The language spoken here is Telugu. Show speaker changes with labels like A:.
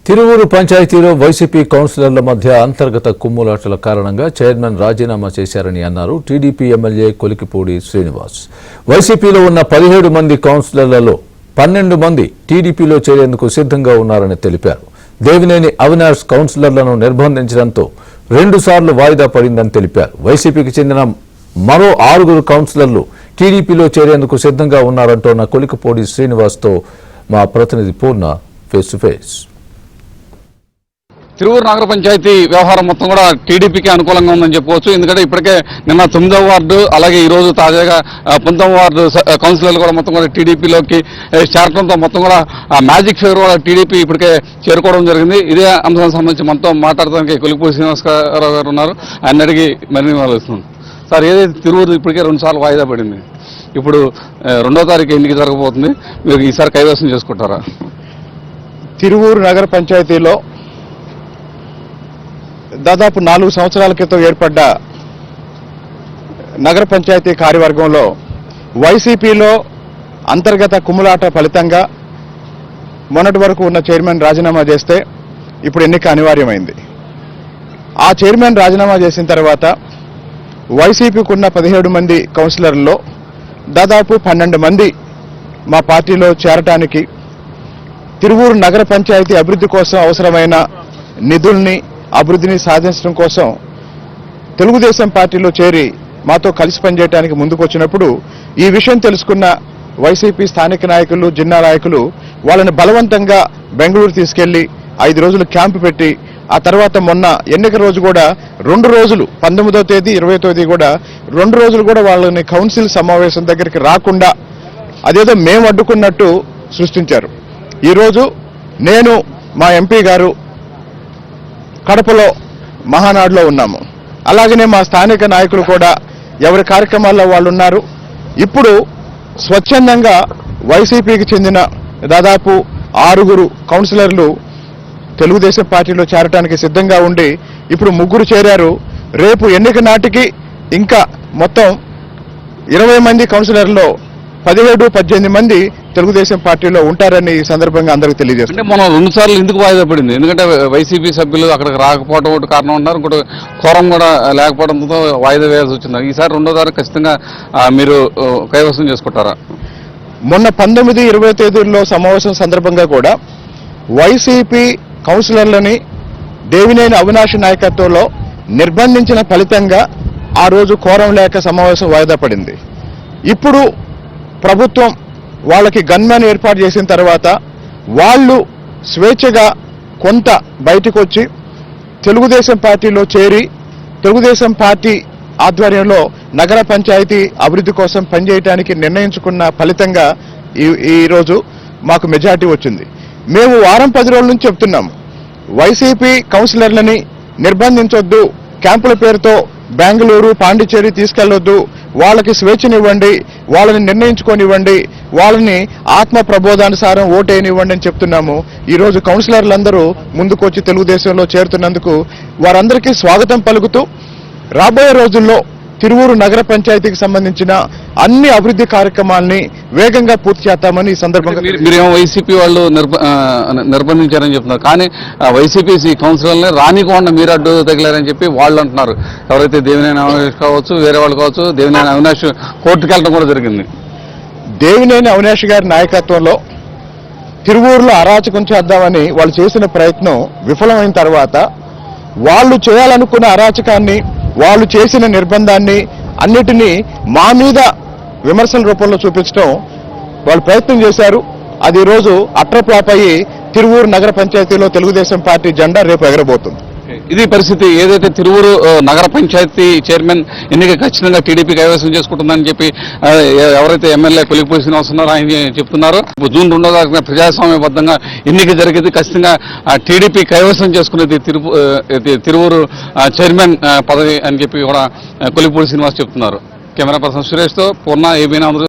A: తిరువూరు పంచాయతీలో వైసీపీ కౌన్సిలర్ల మధ్య అంతర్గత కుమ్ములాటల కారణంగా చైర్మన్ రాజీనామా చేశారని అన్నారు టీడీపీ ఎమ్మెల్యే కొలికిపూడి శ్రీనివాస్. వైసీపీలో ఉన్న 17 మంది కౌన్సిలర్లలో 12 మంది టీడీపీలో చేరేందుకు సిద్ధంగా ఉన్నారని తెలిపారు. దేవినేని అవినాష్ కౌన్సిలర్లను నిర్బంధించడంతో 2 సార్లు వాయిదా పడిందని తెలిపారు. వైసీపీకి చెందిన మరో 6 కౌన్సిలర్లు టీడీపీలో చేరేందుకు సిద్ధంగా ఉన్నారంటోన్న కొలికిపూడి శ్రీనివాస్తో మా ప్రతినిధి పూర్ణ ఫేస్ టు ఫేస్.
B: తిరువూరు నగర పంచాయతీ వ్యవహారం మొత్తం కూడా టీడీపీకి అనుకూలంగా ఉందని చెప్పుకోవచ్చు. ఎందుకంటే ఇప్పటికే నిన్న 9వ వార్డు అలాగే ఈ రోజు తాజాగా 19వ వార్డు కౌన్సిలర్లు కూడా మొత్తం కూడా టీడీపీలోకి చేరడంతో మొత్తం కూడా మ్యాజిక్ ఫిగర్ కూడా టీడీపీ ఇప్పటికే చేరుకోవడం జరిగింది. ఇదే అంశానికి సంబంధించి మనతో మాట్లాడడానికి కొలికిపూడి శ్రీనివాసరావు గారు ఉన్నారు. ఆయన అడిగి మరిన్ని ఆలోచిస్తున్నాం. సార్, ఏదైతే తిరువూరు ఇప్పటికే 2 సార్లు వాయిదా పడింది, ఇప్పుడు 2వ తారీఖు ఎన్నిక జరగబోతుంది, మీరు ఈసారి కైవసం చేసుకుంటారా?
C: తిరువూరు నగర పంచాయతీలో దాదాపు 4 సంవత్సరాల క్రితం ఏర్పడ్డ నగర పంచాయతీ కార్యవర్గంలో వైసీపీలో అంతర్గత కుమ్ములాట ఫలితంగా మొన్నటి వరకు ఉన్న చైర్మన్ రాజీనామా చేస్తే ఇప్పుడు ఎన్నిక అనివార్యమైంది. ఆ చైర్మన్ రాజీనామా చేసిన తర్వాత వైసీపీకి ఉన్న 17 మంది కౌన్సిలర్లలో దాదాపు 12 మంది మా పార్టీలో చేరటానికి, తిరువూరు నగర పంచాయతీ అభివృద్ధి కోసం అవసరమైన నిధుల్ని అభివృద్ధిని సాధించడం కోసం తెలుగుదేశం పార్టీలో చేరి మాతో కలిసి పనిచేయడానికి ముందుకు వచ్చినప్పుడు ఈ విషయం తెలుసుకున్న వైసీపీ స్థానిక నాయకులు, జిల్లా నాయకులు వాళ్ళని బలవంతంగా బెంగళూరు తీసుకెళ్లి 5 రోజులు క్యాంపు పెట్టి, ఆ తర్వాత మొన్న ఎన్నిక రోజు కూడా 2 రోజులు 19వ తేదీ 20వ తేదీ కూడా 2 రోజులు కూడా వాళ్ళని కౌన్సిల్ సమావేశం దగ్గరికి రాకుండా అదేదో మేము అడ్డుకున్నట్టు సృష్టించారు. ఈరోజు నేను, మా ఎంపీ గారు కడపలో మహానాడులో ఉన్నాము. అలాగనే మా స్థానిక నాయకులు కూడా ఎవరి కార్యక్రమాల్లో వాళ్ళు ఉన్నారు. ఇప్పుడు స్వచ్ఛందంగా వైసీపీకి చెందిన దాదాపు 6 కౌన్సిలర్లు తెలుగుదేశం పార్టీలో చేరడానికి సిద్ధంగా ఉండి ఇప్పుడు 3 చేరారు. రేపు ఎన్నిక నాటికి ఇంకా మొత్తం 20 మంది కౌన్సిలర్లో 17-18 మంది తెలుగుదేశం పార్టీలో ఉంటారని ఈ సందర్భంగా అందరికీ తెలియజేస్తుంది.
B: అంటే మనం 2 సార్లు ఎందుకు వాయిదా పడింది? ఎందుకంటే వైసీపీ సభ్యులు అక్కడికి రాకపోవడం ఒకటి కారణం ఉన్నారు, ఇంకోటి కోరం కూడా లేకపోవడంతో వాయిదా వేయాల్సి వచ్చింది. ఈసారి 2వ తారీఖు ఖచ్చితంగా మీరు కైవసం చేసుకుంటారా?
C: మొన్న 19-20 తేదీల్లో సమావేశం సందర్భంగా కూడా వైసీపీ కౌన్సిలర్లని దేవినేని అవినాష్ నాయకత్వంలో నిర్బంధించిన ఫలితంగా ఆ రోజు కోరం లేక సమావేశం వాయిదా పడింది. ఇప్పుడు ప్రభుత్వం వాళ్ళకి గన్మ్యాన్ ఏర్పాటు చేసిన తర్వాత వాళ్ళు స్వేచ్ఛగా కొంత బయటకు వచ్చి తెలుగుదేశం పార్టీలో చేరి తెలుగుదేశం పార్టీ ఆధ్వర్యంలో నగర పంచాయతీ అభివృద్ధి కోసం పనిచేయడానికి నిర్ణయించుకున్న ఫలితంగా ఈరోజు మాకు మెజార్టీ వచ్చింది. మేము వారం 10 రోజుల నుంచి చెప్తున్నాము, వైసీపీ కౌన్సిలర్లని నిర్బంధించొద్దు, క్యాంపుల పేరుతో బెంగళూరు, పాండిచ్చేరి తీసుకెళ్లొద్దు, వాళ్ళకి స్వేచ్ఛనివ్వండి, వాళ్ళని నిర్ణయించుకోనివ్వండి, వాళ్ళని ఆత్మ ప్రబోధానుసారం ఓటేయనివ్వండి అని చెప్తున్నాము. ఈరోజు కౌన్సిలర్లందరూ ముందుకొచ్చి తెలుగుదేశంలో చేరుతున్నందుకు వారందరికీ స్వాగతం పలుకుతూ రాబోయే రోజుల్లో తిరువూరు నగర పంచాయతీకి సంబంధించిన అన్ని అభివృద్ధి కార్యక్రమాలని వేగంగా పూర్తి చేస్తామని ఈ సందర్భంగా.
B: మీరేమో వైసీపీ వాళ్ళు నిర్బంధించారని చెప్తున్నారు, కానీ వైసీపీ కౌన్సిలర్ని రానికోండా మీరు అడ్డు తగిలారని చెప్పి వాళ్ళు అంటున్నారు. ఎవరైతే దేవినేని అవినాష్ కావచ్చు, వేరే వాళ్ళు కావచ్చు, దేవినేని అవినాష్ కోర్టుకు వెళ్ళడం కూడా జరిగింది.
C: దేవినేని అవినాష్ గారి నాయకత్వంలో తిరువూరులో అరాచకం చేద్దామని వాళ్ళు చేసిన ప్రయత్నం విఫలమైన తర్వాత వాళ్ళు చేయాలనుకున్న అరాచకాన్ని, వాళ్ళు చేసిన నిర్బంధాన్ని అన్నిటినీ మా మీద విమర్శల రూపంలో చూపించడం వాళ్ళు ప్రయత్నం చేశారు. అది ఈరోజు అట్రప్లాప్ అయ్యి తిరువూరు నగర పంచాయతీలో తెలుగుదేశం పార్టీ జెండా రేపు ఎగరబోతుంది.
B: ఇది పరిస్థితి. ఏదైతే తిరువూరు నగర పంచాయతీ చైర్మన్ ఎన్నిక ఖచ్చితంగా టీడీపీ కైవసం చేసుకుంటుందని చెప్పి ఎవరైతే ఎమ్మెల్యే కొలికిపూడి శ్రీనివాస్ ఉన్నారో ఆయన చెప్తున్నారు. జూన్ 2వ తారీఖున ప్రజాస్వామ్యబద్ధంగా ఎన్నిక జరిగేది, ఖచ్చితంగా టీడీపీ కైవసం చేసుకునేది తిరువూరు చైర్మన్ పదవి అని చెప్పి కూడా కొలికిపూడి శ్రీనివాస్ చెప్తున్నారు. కెమెరా పర్సన్ సురేష్తో పూర్ణ, ఏబీఎన్.